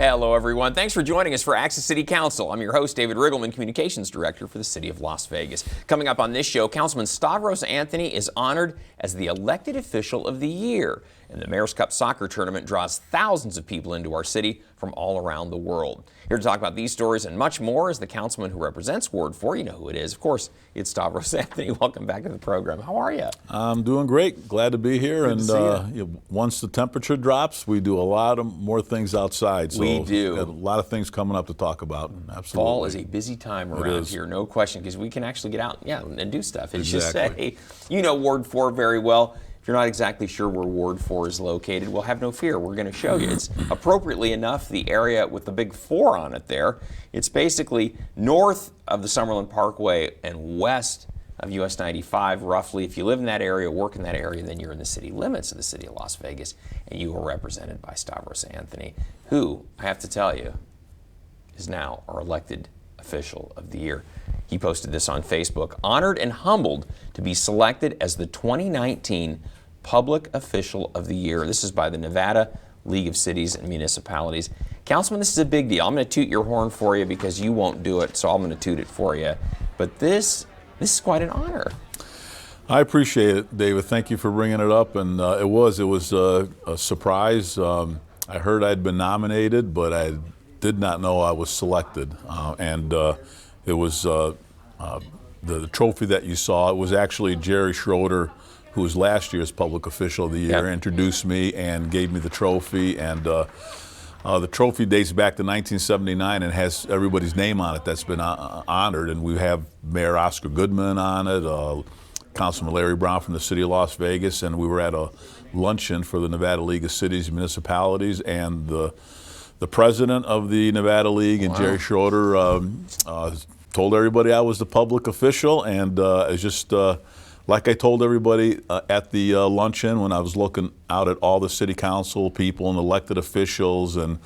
Hello, everyone. Thanks for joining us for Access City Council. I'm your host, David Riggleman, Communications Director for the City of Las Vegas. Coming up on this show, Councilman Stavros Anthony is honored as the Elected Official of the Year. And the Mayor's Cup soccer tournament draws thousands of people into our city from all around the world. Here to talk about these stories and much more is the councilman who represents Ward 4. You know who it is. Of course, it's Stavros Anthony. Welcome back to the program. How are you? I'm doing great. Glad to be here. Good to see you. Once the temperature drops, we do a lot of more things outside. So we do. Got a lot of things coming up to talk about. Absolutely. Fall is a busy time around here, no question, because we can actually get out and do stuff. It's just say, you know Ward 4 very well. If you're not exactly sure where Ward 4 is located, well, have no fear. We're going to show you. It's appropriately enough the area with the big 4 on it there. It's basically north of the Summerlin Parkway and west of US 95, roughly. If you live in that area, work in that area, then you're in the city limits of the city of Las Vegas, and you are represented by Stavros Anthony, who, I have to tell you, is now our elected official of the year. He posted this on Facebook. Honored and humbled to be selected as the 2019 Public Official of the Year. This is by the Nevada League of Cities and Municipalities. Councilman, this is a big deal. I'm going to toot your horn for you because you won't do it, so I'm going to toot it for you. But this is quite an honor. I appreciate it, David. Thank you for bringing it up. And it was a surprise. I heard I'd been nominated, but I did not know I was selected. It was the trophy that you saw. It was actually Jerry Schroeder, who was last year's Public Official of the Year, introduced me and gave me the trophy. And the trophy dates back to 1979 and has everybody's name on it that's been honored. And we have Mayor Oscar Goodman on it, Councilman Larry Brown from the City of Las Vegas, and we were at a luncheon for the Nevada League of Cities and Municipalities, and the president of the Nevada League, and Jerry Schroeder, told everybody I was the public official, and it's just like I told everybody at the luncheon when I was looking out at all the city council people and elected officials and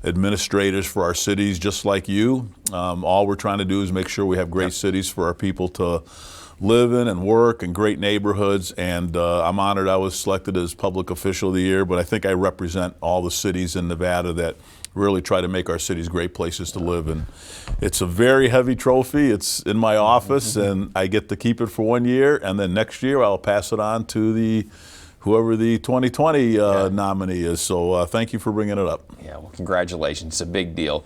administrators for our cities, just like you. All we're trying to do is make sure we have great cities for our people to live in and work, and great neighborhoods, and I'm honored I was selected as Public Official of the Year, but I think I represent all the cities in Nevada that really try to make our cities great places to live. And it's a very heavy trophy. It's in my office, and I get to keep it for 1 year, and then next year I'll pass it on to whoever the 2020 nominee is. So thank you for bringing it up. Yeah, well, congratulations. It's a big deal.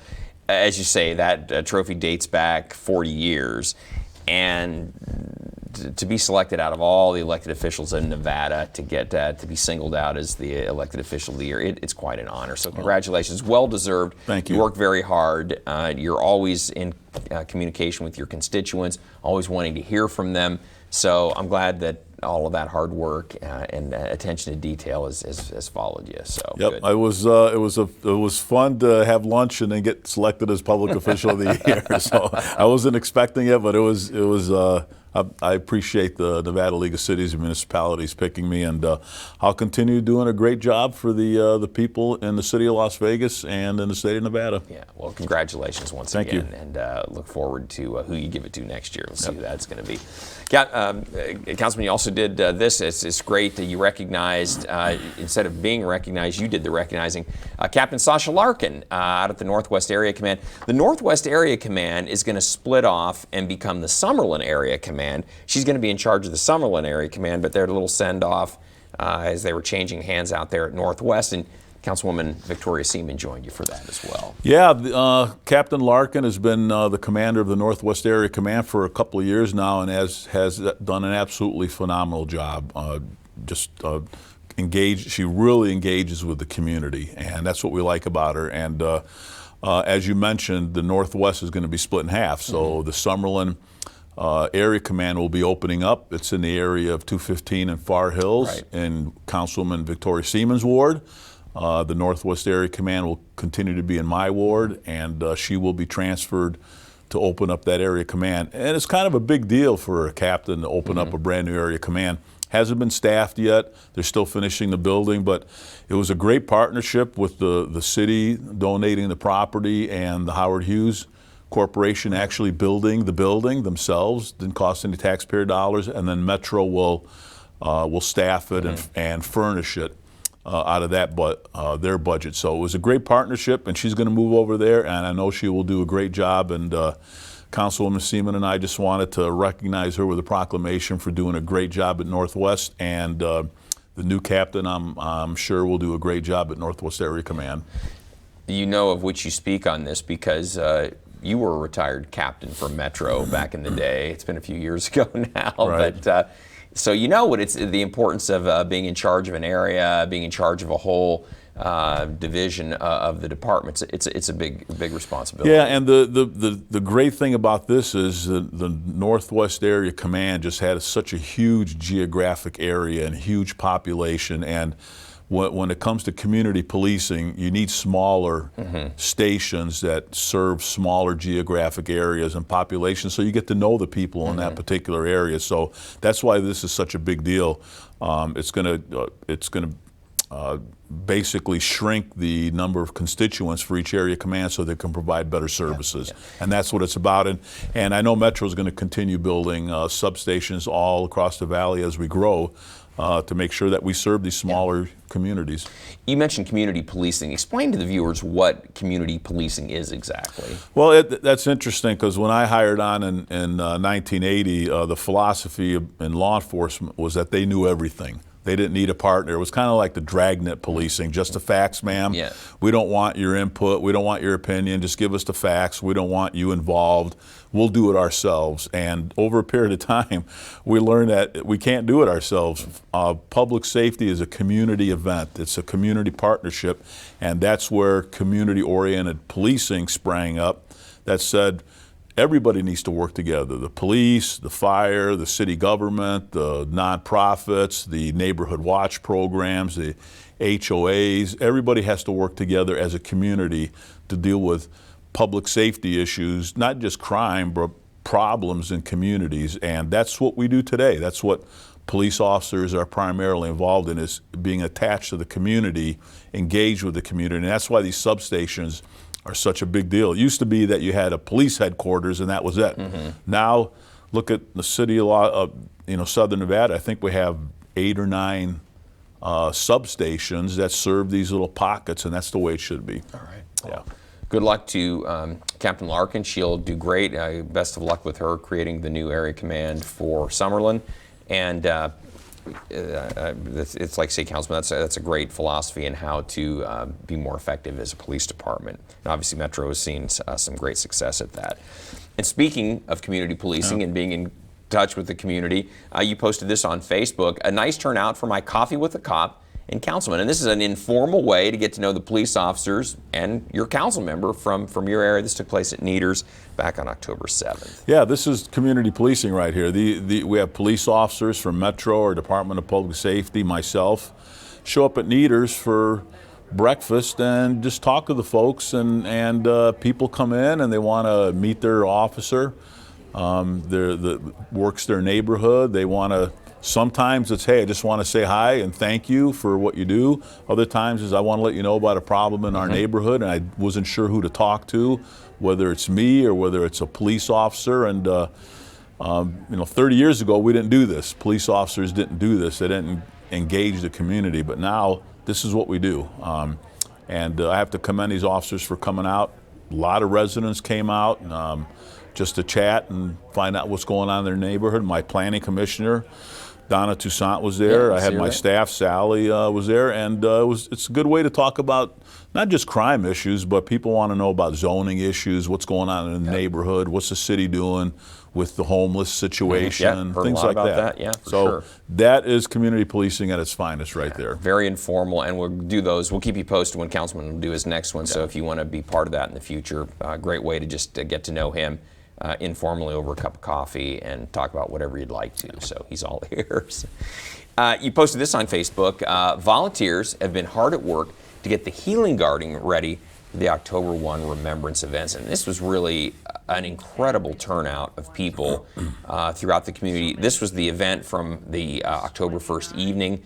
As you say, that trophy dates back 40 years. And to be selected out of all the elected officials in Nevada, to get to be singled out as the elected official of the year, it's quite an honor. So congratulations, well deserved. Thank you. You work very hard. You're always in communication with your constituents, always wanting to hear from them. So I'm glad that all of that hard work and attention to detail has followed you. So yep, it was fun to have lunch and then get selected as Public Official of the Year. So I wasn't expecting it, but it was. I appreciate the Nevada League of Cities and Municipalities picking me, and I'll continue doing a great job for the people in the city of Las Vegas and in the state of Nevada. Yeah, well, congratulations once again. Thank you. And look forward to who you give it to next year. We'll see who that's going to be. Councilman, you also did this. It's great that you recognized, instead of being recognized, you did the recognizing. Captain Sasha Larkin out at the Northwest Area Command. The Northwest Area Command is going to split off and become the Summerlin Area Command. She's going to be in charge of the Summerlin Area Command, but they're a little send-off as they were changing hands out there at Northwest. And Councilwoman Victoria Seaman joined you for that as well. Yeah, Captain Larkin has been the commander of the Northwest Area Command for a couple of years now, and has done an absolutely phenomenal job. She really engages with the community, and that's what we like about her. And as you mentioned, the Northwest is going to be split in half. So the Summerlin Area Command will be opening up. It's in the area of 215 and Far Hills in Councilwoman Victoria Seaman's ward. The Northwest Area Command will continue to be in my ward, and she will be transferred to open up that area command. And it's kind of a big deal for a captain to open up a brand new area command. Hasn't been staffed yet. They're still finishing the building, but it was a great partnership with the city donating the property and the Howard Hughes Corporation actually building the building themselves. Didn't cost any taxpayer dollars, and then Metro will staff it and furnish it. out of that, their budget. So it was a great partnership, and she's going to move over there, and I know she will do a great job. And Councilwoman Seaman and I just wanted to recognize her with a proclamation for doing a great job at Northwest, and the new captain, I'm sure, will do a great job at Northwest Area Command. You know of which you speak on this because you were a retired captain from Metro back in the day. It's been a few years ago now, right. But so you know what it's the importance of being in charge of an area, being in charge of a whole division of the departments. It's a big responsibility. Yeah, and the great thing about this is the Northwest Area Command just had such a huge geographic area and huge population, and when it comes to community policing, you need smaller stations that serve smaller geographic areas and populations, so you get to know the people in that particular area. So that's why this is such a big deal. It's going to basically shrink the number of constituents for each area command so they can provide better services. And that's what it's about. And I know Metro is going to continue building substations all across the valley as we grow to make sure that we serve these smaller communities. You mentioned community policing. Explain to the viewers what community policing is exactly. Well, that's interesting because when I hired on in 1980, the philosophy in law enforcement was that they knew everything. They didn't need a partner. It was kind of like the dragnet policing, just the facts, ma'am. Yeah. We don't want your input. We don't want your opinion. Just give us the facts. We don't want you involved. We'll do it ourselves. And over a period of time, we learned that we can't do it ourselves. Public safety is a community event. It's a community partnership, and that's where community-oriented policing sprang up that said, everybody needs to work together. The police, the fire, the city government, the nonprofits, the neighborhood watch programs, the HOAs, everybody has to work together as a community to deal with public safety issues, not just crime, but problems in communities. And that's what we do today. That's what police officers are primarily involved in, is being attached to the community, engaged with the community. And that's why these substations are such a big deal. It used to be that you had a police headquarters and that was it. Now, look at the city of Southern Nevada. I think we have 8 or 9 substations that serve these little pockets, and that's the way it should be. All right. Yeah. Good luck to Captain Larkin. She'll do great. Best of luck with her creating the new area command for Summerlin. And it's like City Councilman, that's a great philosophy in how to be more effective as a police department. And obviously Metro has seen some great success at that. And speaking of community policing and being in touch with the community, you posted this on Facebook, a nice turnout for my Coffee with a Cop and Councilman. And this is an informal way to get to know the police officers and your council member from your area. This took place at Neaters back on October 7th. Yeah, this is community policing right here. We have police officers from Metro or Department of Public Safety, myself, show up at Neaters for breakfast and just talk to the folks, and people come in and they want to meet their officer. Works their neighborhood. They want to. Sometimes it's, hey, I just want to say hi and thank you for what you do. Other times is, I want to let you know about a problem in our neighborhood and I wasn't sure who to talk to, whether it's me or whether it's a police officer. And 30 years ago we didn't do this. Police officers didn't do this. They didn't engage the community. But now this is what we do. And I have to commend these officers for coming out. A lot of residents came out just to chat and find out what's going on in their neighborhood. My planning commissioner, Donna Toussaint, was there. I had my staff, Sally, was there, and it's a good way to talk about not just crime issues, but people want to know about zoning issues, what's going on in the neighborhood, what's the city doing with the homeless situation, things like that. Yeah, so that is community policing at its finest right there. Very informal, and we'll do those. We'll keep you posted when Councilman will do his next one, so if you want to be part of that in the future, great way to just get to know him. Informally over a cup of coffee and talk about whatever you'd like to. So he's all ears. You posted this on Facebook. Volunteers have been hard at work to get the healing garden ready for the October 1 remembrance events. And this was really an incredible turnout of people throughout the community. This was the event from the October 1st evening.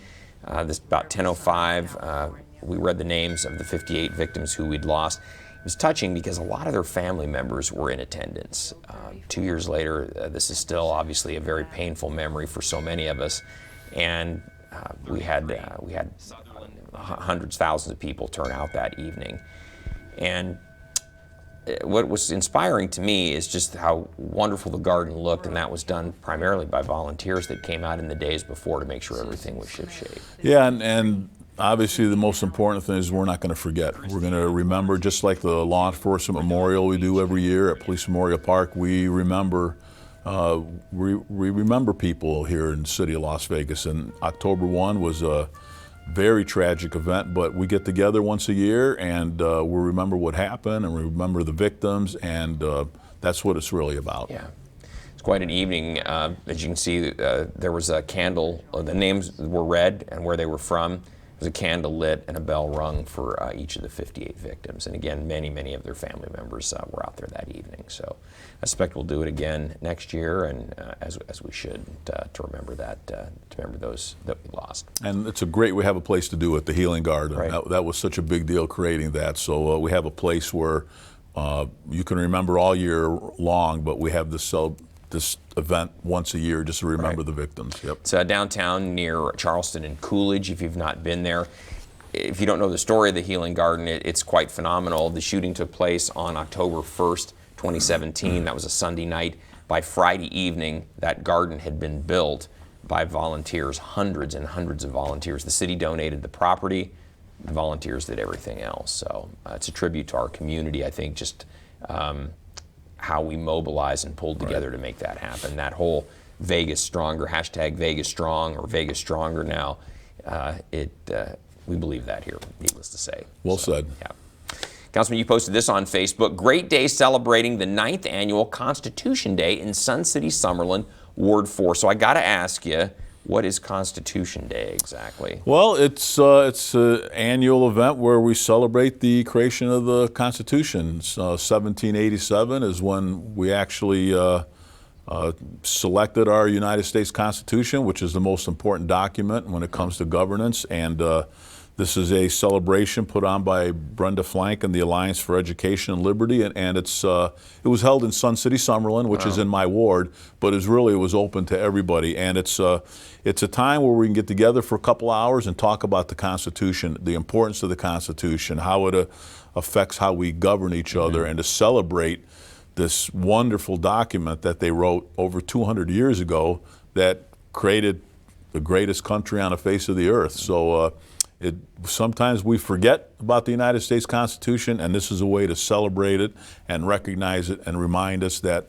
This about 10:05. We read the names of the 58 victims who we'd lost. It was touching because a lot of their family members were in attendance. 2 years later, this is still obviously a very painful memory for so many of us. And we had hundreds, thousands of people turn out that evening. And what was inspiring to me is just how wonderful the garden looked, and that was done primarily by volunteers that came out in the days before to make sure everything was shipshape. Yeah, and obviously the most important thing is we're not going to forget. We're going to remember, just like the law enforcement memorial we do every year at Police Memorial Park. We remember people here in the city of Las Vegas, and October 1 was a very tragic event, but we get together once a year and we remember what happened and we remember the victims, and that's what it's really about. Yeah, it's quite an evening. As you can see, there was a candle, the names were read and where they were from. There was a candle lit and a bell rung for each of the 58 victims. And again, many of their family members were out there that evening. So I suspect we'll do it again next year, and as we should, to remember that, to remember those that we lost. And it's we have a place to do it, the Healing Garden. Right. That was such a big deal creating that. So we have a place where you can remember all year long, but we have this event once a year just to remember the victims. Yep. It's downtown near Charleston and Coolidge, if you've not been there. If you don't know the story of the Healing Garden, it's quite phenomenal. The shooting took place on October 1st, 2017. That was a Sunday night. By Friday evening, that garden had been built by volunteers, hundreds and hundreds of volunteers. The city donated the property, the volunteers did everything else. So it's a tribute to our community, I think, just how we mobilize and pulled together to make that happen. That whole Vegas Stronger, hashtag Vegas Strong or Vegas Stronger now, we believe that here, needless to say. Well said. Yeah. Councilman, you posted this on Facebook. Great day celebrating the 9th annual Constitution Day in Sun City, Summerlin, Ward 4. So I got to ask you, what is Constitution Day exactly? Well, it's an annual event where we celebrate the creation of the Constitution. 1787 is when we actually selected our United States Constitution, which is the most important document when it comes to governance. And this is a celebration put on by Brenda Flank and the Alliance for Education and Liberty, and it was held in Sun City, Summerlin, which is in my ward, but it was open to everybody. And it's a time where we can get together for a couple hours and talk about the Constitution, the importance of the Constitution, how it affects how we govern each other, and to celebrate this wonderful document that they wrote over 200 years ago that created the greatest country on the face of the earth. So sometimes we forget about the United States Constitution, and this is a way to celebrate it and recognize it and remind us that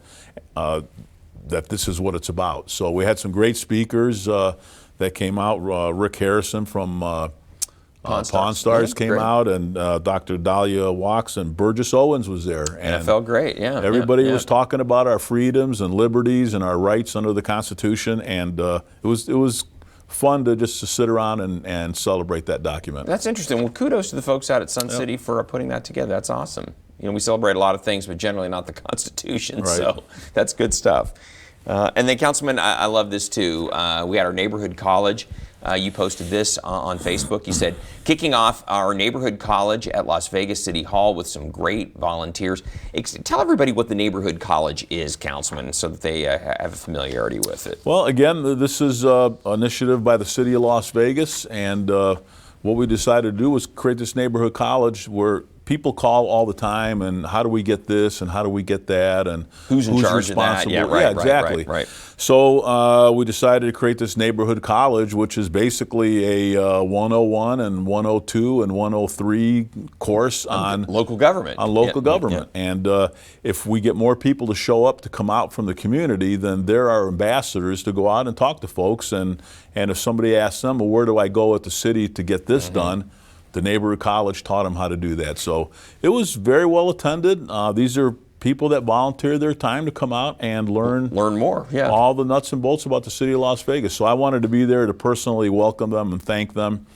this is what it's about. So we had some great speakers that came out. Rick Harrison from Pawn Stars came out, and Dr. Dahlia Walks and Burgess Owens was there. And NFL great, yeah. Everybody was talking about our freedoms and liberties and our rights under the Constitution, and it was fun to sit around and celebrate that document. That's interesting. Well, kudos to the folks out at Sun City for putting that together. That's awesome. You know, we celebrate a lot of things, but generally not the Constitution, so that's good stuff. And then, Councilman, I love this too. We had our neighborhood college. You posted this on Facebook. You said, kicking off our neighborhood college at Las Vegas City Hall with some great volunteers. Tell everybody what the neighborhood college is, Councilman, so that they have a familiarity with it. Well, again, this is an initiative by the city of Las Vegas, and what we decided to do was create this neighborhood college where people call all the time, and how do we get this and how do we get that, and who's in charge responsible? Of that? Yeah, exactly. Right. So we decided to create this neighborhood college, which is basically a 101 and 102 and 103 course on local government. On local government. Yeah. And if we get more people to show up, to come out from the community, then they're our ambassadors to go out and talk to folks. And if somebody asks them, well, where do I go at the city to get this done? The neighborhood college taught them how to do that. So it was very well attended. These are people that volunteer their time to come out and learn more, all the nuts and bolts about the city of Las Vegas. So I wanted to be there to personally welcome them and thank them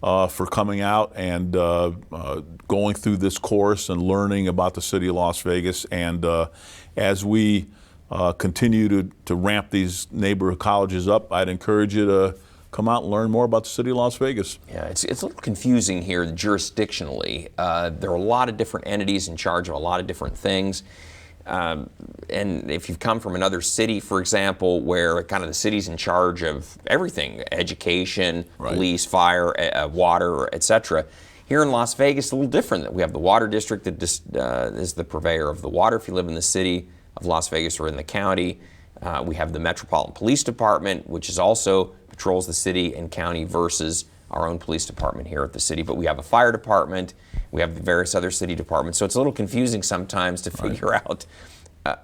for coming out and going through this course and learning about the city of Las Vegas. And as we continue to ramp these neighborhood colleges up, I'd encourage you to come out and learn more about the city of Las Vegas. Yeah, it's a little confusing here jurisdictionally. There are a lot of different entities in charge of a lot of different things. and if you've come from another city, for example, where kind of the city's in charge of everything, education, police, fire, water, etc. Here in Las Vegas, it's a little different. We have the water district that is the purveyor of the water if you live in the city of Las Vegas or in the county. We have the Metropolitan Police Department, which is also patrols the city and county versus our own police department here at the city. But we have a fire department. We have the various other city departments. So it's a little confusing sometimes to figure out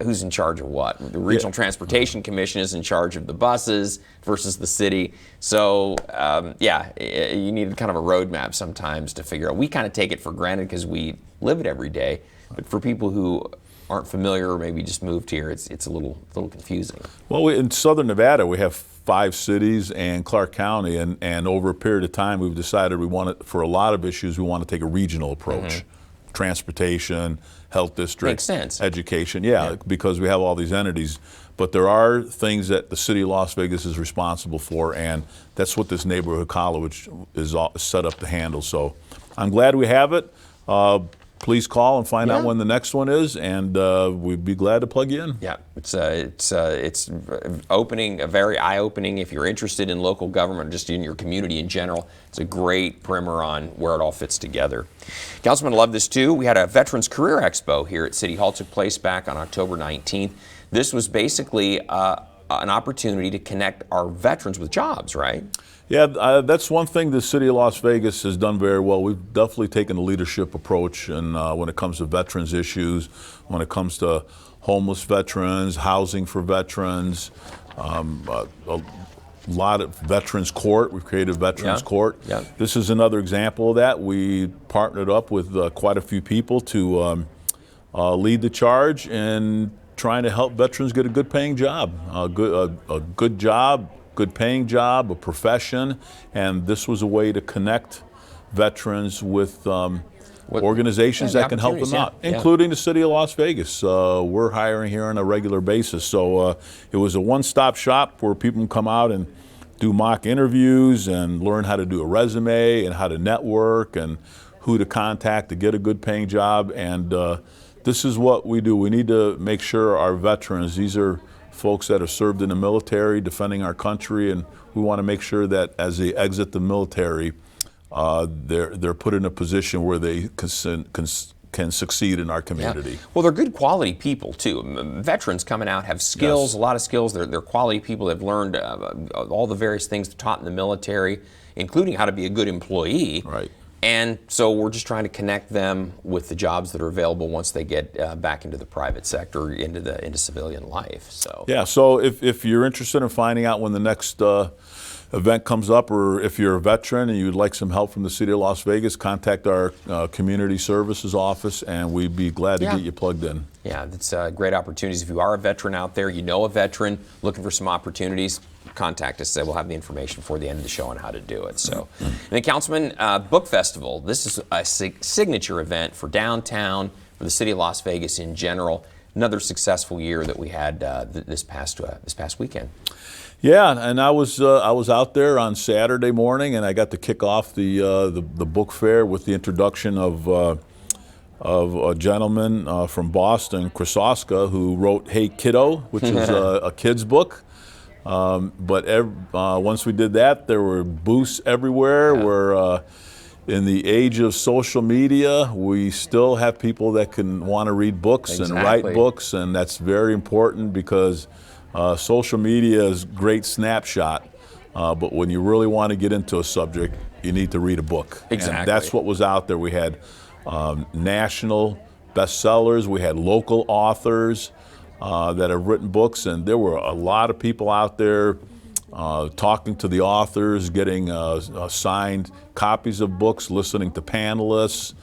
who's in charge of what. The Regional Transportation Commission is in charge of the buses versus the city. So, you need kind of a roadmap sometimes to figure out. We kind of take it for granted because we live it every day. But for people who aren't familiar or maybe just moved here, it's a little confusing. Well, in Southern Nevada, we have 5 cities and Clark County, and over a period of time, we've decided for a lot of issues, we want to take a regional approach. Transportation, health districts, education, because we have all these entities. But there are things that the city of Las Vegas is responsible for, and that's what this neighborhood college is set up to handle. So I'm glad we have it. Please call and find out when the next one is, and we'd be glad to plug you in. Yeah, it's opening, very eye-opening. If you're interested in local government, just in your community in general, it's a great primer on where it all fits together. Councilman loved this too. We had a Veterans Career Expo here at City Hall. Took place back on October 19th. This was basically an opportunity to connect our veterans with jobs, right? Yeah, that's one thing the city of Las Vegas has done very well. We've definitely taken a leadership approach when it comes to veterans issues, when it comes to homeless veterans, housing for veterans, a lot of veterans court. We've created veterans court. Yeah. This is another example of that. We partnered up with quite a few people to lead the charge in trying to help veterans get a good paying job, a good job, good paying job, a profession, and this was a way to connect veterans with organizations that can help them out, including the city of Las Vegas. We're hiring here on a regular basis. So it was a one-stop shop where people can come out and do mock interviews and learn how to do a resume and how to network and who to contact to get a good paying job. And this is what we do. We need to make sure our veterans, these are folks that have served in the military, defending our country, and we want to make sure that as they exit the military, they're put in a position where they can succeed in our community. Yeah. Well, they're good quality people too. Veterans coming out have skills, a lot of skills. They're quality people. They've learned all the various things taught in the military, including how to be a good employee. Right. And so we're just trying to connect them with the jobs that are available once they get back into the private sector, into civilian life. So yeah. So if you're interested in finding out when the next event comes up, or if you're a veteran and you'd like some help from the city of Las Vegas, contact our community services office, and we'd be glad to get you plugged in. Yeah, that's great opportunities. If you are a veteran out there, you know a veteran looking for some opportunities, contact us. We'll have the information for the end of the show on how to do it. So, and then Councilman, Book Festival. This is a signature event for downtown, for the city of Las Vegas in general. Another successful year that we had this past weekend. Yeah, and I was out there on Saturday morning, and I got to kick off the book fair with the introduction of a gentleman from Boston, Chris Oska, who wrote Hey Kiddo, which is a kid's book. But once we did that, there were booths everywhere. We're in the age of social media, we still have people that can want to read books and write books, and that's very important because social media is a great snapshot, but when you really want to get into a subject, you need to read a book. Exactly. And that's what was out there. We had national bestsellers, we had local authors that have written books, and there were a lot of people out there talking to the authors, getting signed copies of books, listening to panelists,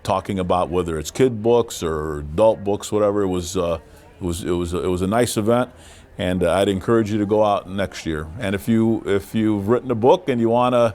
talking about whether it's kid books or adult books, whatever. It was a nice event, and I'd encourage you to go out next year. And if you've written a book and you want to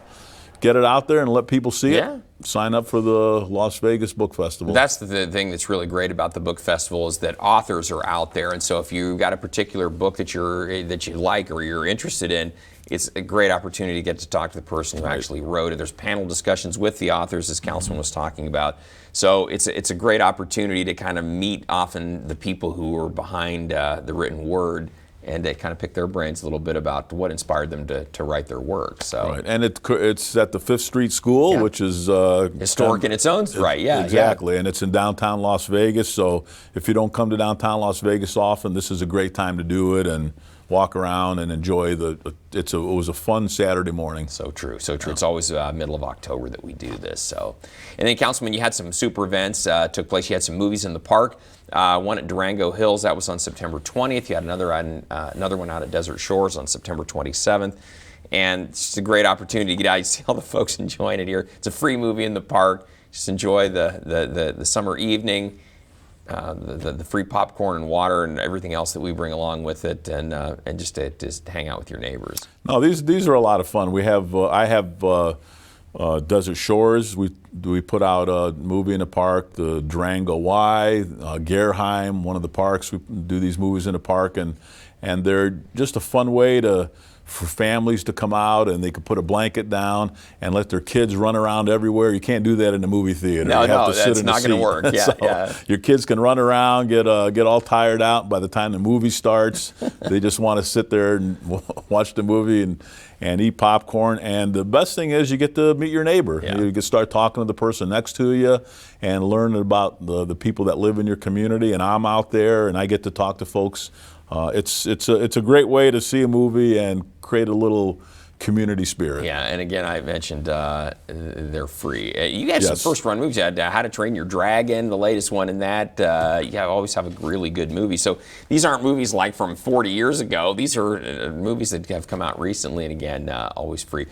get it out there and let people see it, sign up for the Las Vegas Book Festival. That's the thing that's really great about the book festival is that authors are out there, and so if you've got a particular book that you like or you're interested in, it's a great opportunity to get to talk to the person who actually wrote it. There's panel discussions with the authors, as Councilman was talking about. So it's a great opportunity to kind of meet often the people who are behind the written word, and they kind of pick their brains a little bit about what inspired them to write their work. So, right, and it's at the Fifth Street School, which is historic in its own right. Yeah, exactly, and it's in downtown Las Vegas. So if you don't come to downtown Las Vegas often, this is a great time to do it and walk around and enjoy it was a fun Saturday morning. So true, so true. It's always middle of October that we do this. So, and then Councilman, you had some super events took place. You had some movies in the park. One at Durango Hills, that was on September 20th. You had another one out at Desert Shores on September 27th. And it's just a great opportunity to get out. You see all the folks enjoying it here. It's a free movie in the park. Just enjoy the summer evening. The free popcorn and water and everything else that we bring along with it, and just hang out with your neighbors. No, these are a lot of fun. We have I have Desert Shores. We put out a movie in the park. The Durango Y, Gerheim, one of the parks. We do these movies in the park, and they're just a fun way for families to come out, and they can put a blanket down and let their kids run around everywhere. You can't do that in a movie theater. No, you have to sit that's in not going to work. Yeah, so your kids can run around, get all tired out. By the time the movie starts, they just want to sit there and watch the movie and eat popcorn. And the best thing is you get to meet your neighbor. Yeah. You get to start talking to the person next to you and learn about the people that live in your community. And I'm out there, and I get to talk to folks. It's a great way to see a movie and create a little community spirit. Yeah, and again, I mentioned they're free. You had some first-run movies. You had How to Train Your Dragon, the latest one in that. You always have a really good movie. So these aren't movies like from 40 years ago. These are movies that have come out recently, and again, always free.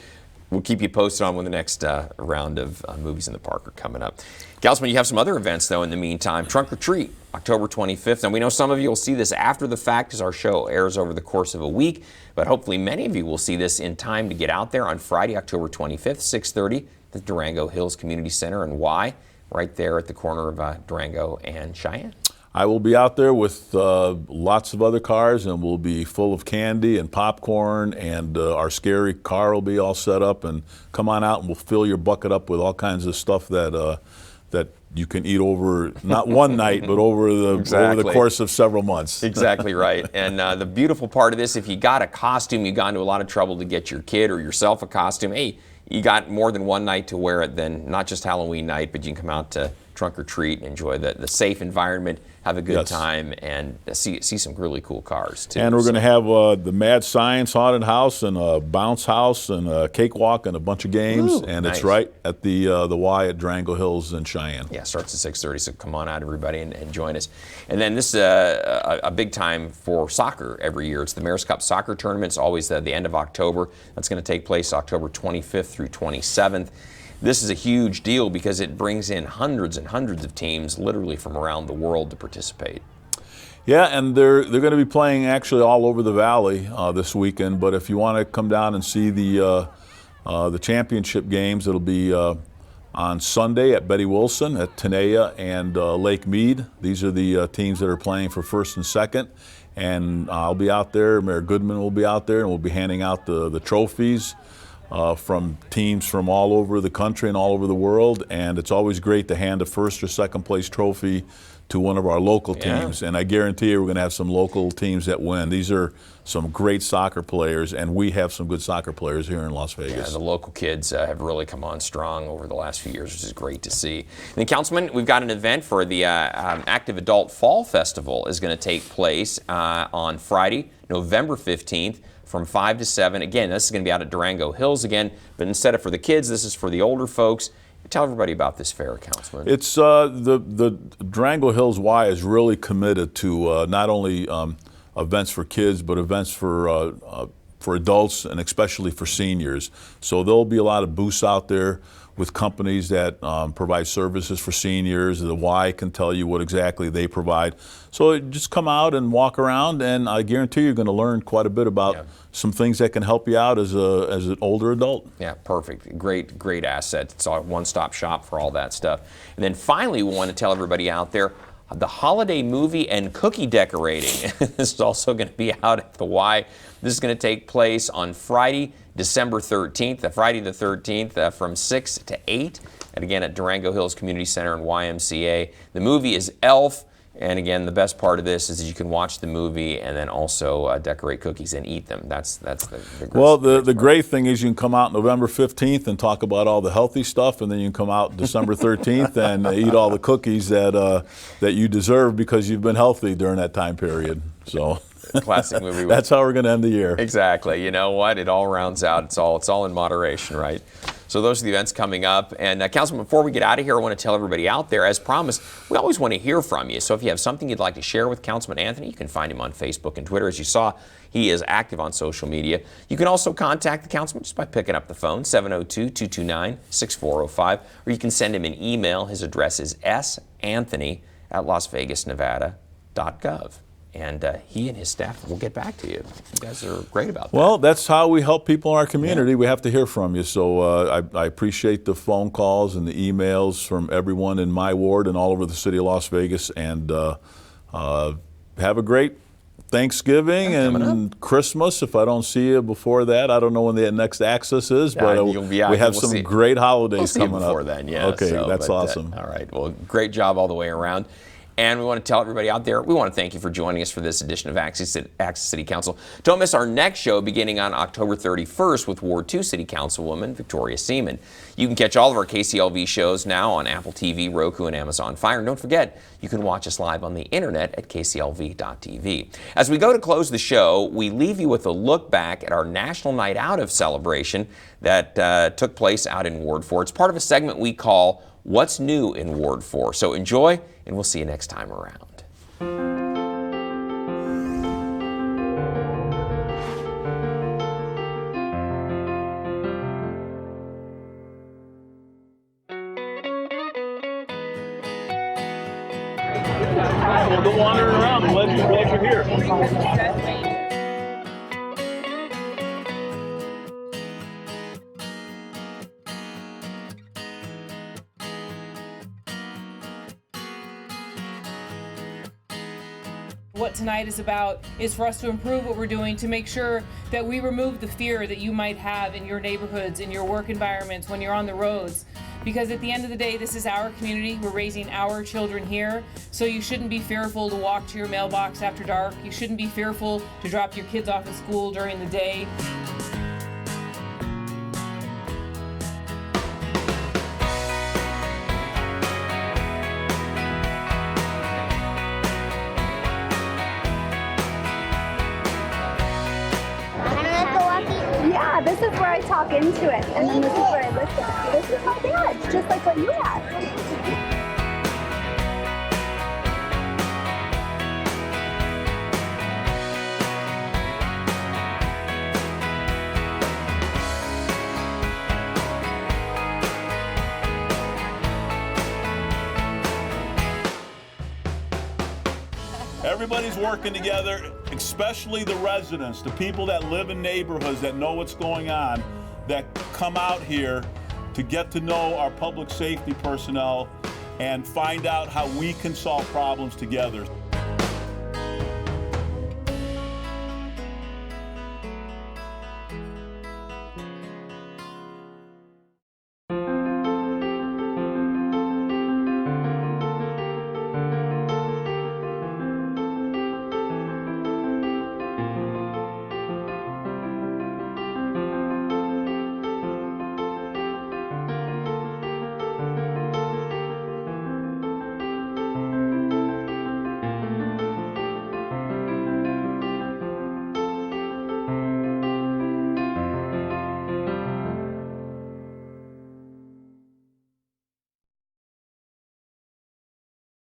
We'll keep you posted on when the next round of movies in the park are coming up. Councilman, you have some other events, though, in the meantime. Trunk or Treat, October 25th. And we know some of you will see this after the fact as our show airs over the course of a week. But hopefully many of you will see this in time to get out there on Friday, October 25th, 6:30 at the Durango Hills Community Center. And why? Right there at the corner of Durango and Cheyenne. I will be out there with lots of other cars, and we'll be full of candy and popcorn, and our scary car will be all set up. And come on out, and we'll fill your bucket up with all kinds of stuff that you can eat over not one night, but over the course of several months. Exactly right. And the beautiful part of this, if you got a costume, you've gone to a lot of trouble to get your kid or yourself a costume. Hey, you got more than one night to wear it, then not just Halloween night, but you can come out to Trunk or Treat and enjoy the safe environment, have a good time, and see some really cool cars too. And we're going to have the Mad Science Haunted House and a Bounce House and a Cakewalk and a bunch of games. Ooh, and nice. It's right at the Y at Durango Hills in Cheyenne. Yeah, starts at 6:30, so come on out, everybody, and join us. And then this is a big time for soccer every year. It's the Mayor's Cup Soccer Tournament. It's always the end of October. That's going to take place October 25th through 27th. This is a huge deal because it brings in hundreds and hundreds of teams literally from around the world to participate. Yeah, and they're going to be playing actually all over the valley this weekend. But if you want to come down and see the championship games, it'll be on Sunday at Betty Wilson, at Tenaya, and Lake Mead. These are the teams that are playing for first and second. And I'll be out there. Mayor Goodman will be out there, and we'll be handing out the trophies from teams from all over the country and all over the world. And it's always great to hand a first or second place trophy to one of our local teams. And I guarantee you we're going to have some local teams that win. These are some great soccer players, and we have some good soccer players here in Las Vegas. Yeah, the local kids have really come on strong over the last few years, which is great to see. And then, Councilman, we've got an event for the Active Adult Fall Festival is going to take place on Friday, November 15th. From 5 to 7. Again, this is going to be out at Durango Hills again, but instead of for the kids, this is for the older folks. Tell everybody about this fair, Councilman. It's the Durango Hills Y is really committed to not only events for kids, but events for adults and especially for seniors. So there'll be a lot of booths out there with companies that provide services for seniors. The Y can tell you what exactly they provide. So just come out and walk around, and I guarantee you're going to learn quite a bit about some things that can help you out as an older adult. Yeah, perfect. Great asset. It's a one-stop shop for all that stuff. And then finally, we want to tell everybody out there, the holiday movie and cookie decorating. This is also going to be out at the Y. This is going to take place on Friday, December 13th, Friday the 13th, from 6 to 8, and again at Durango Hills Community Center and YMCA. The movie is Elf. And again, the best part of this is that you can watch the movie and then also decorate cookies and eat them. That's the well, the great thing is you can come out November 15th and talk about all the healthy stuff, and then you can come out December 13th and eat all the cookies that you deserve because you've been healthy during that time period. So. Classic movie. That's how we're going to end the year. Exactly. You know what? It all rounds out. It's all in moderation, right? So those are the events coming up. And Councilman, before we get out of here, I want to tell everybody out there, as promised, we always want to hear from you. So if you have something you'd like to share with Councilman Anthony, you can find him on Facebook and Twitter. As you saw, he is active on social media. You can also contact the councilman just by picking up the phone, 702-229-6405, or you can send him an email. His address is santhony@lasvegasnevada.gov. And he and his staff will get back to you. You guys are great about that. Well, that's how we help people in our community. Yeah. We have to hear from you. So I appreciate the phone calls and the emails from everyone in my ward and all over the city of Las Vegas. And have a great Thanksgiving and Christmas. If I don't see you before that, I don't know when the next access is, but we have some great holidays coming up. Before then, yeah. Okay, that's awesome. All right. Well, great job all the way around. And we want to tell everybody out there, we want to thank you for joining us for this edition of Access City Council. Don't miss our next show beginning on October 31st with Ward 2 City Councilwoman Victoria Seaman. You can catch all of our KCLV shows now on Apple TV, Roku, and Amazon Fire. And don't forget, you can watch us live on the internet at kclv.tv. As we go to close the show, we leave you with a look back at our National Night Out of celebration that took place out in Ward 4. It's part of a segment we call What's New in Ward 4. So enjoy, and we'll see you next time around. We'll go wandering around and let you're here. What tonight is about is for us to improve what we're doing to make sure that we remove the fear that you might have in your neighborhoods, in your work environments, when you're on the roads. Because at the end of the day, this is our community. We're raising our children here. So you shouldn't be fearful to walk to your mailbox after dark. You shouldn't be fearful to drop your kids off at school during the day. Yeah, this is where I talk into it, and then this is where I listen. This is my badge, just like what you have. Everybody's working together, especially the residents, the people that live in neighborhoods that know what's going on, that come out here to get to know our public safety personnel and find out how we can solve problems together.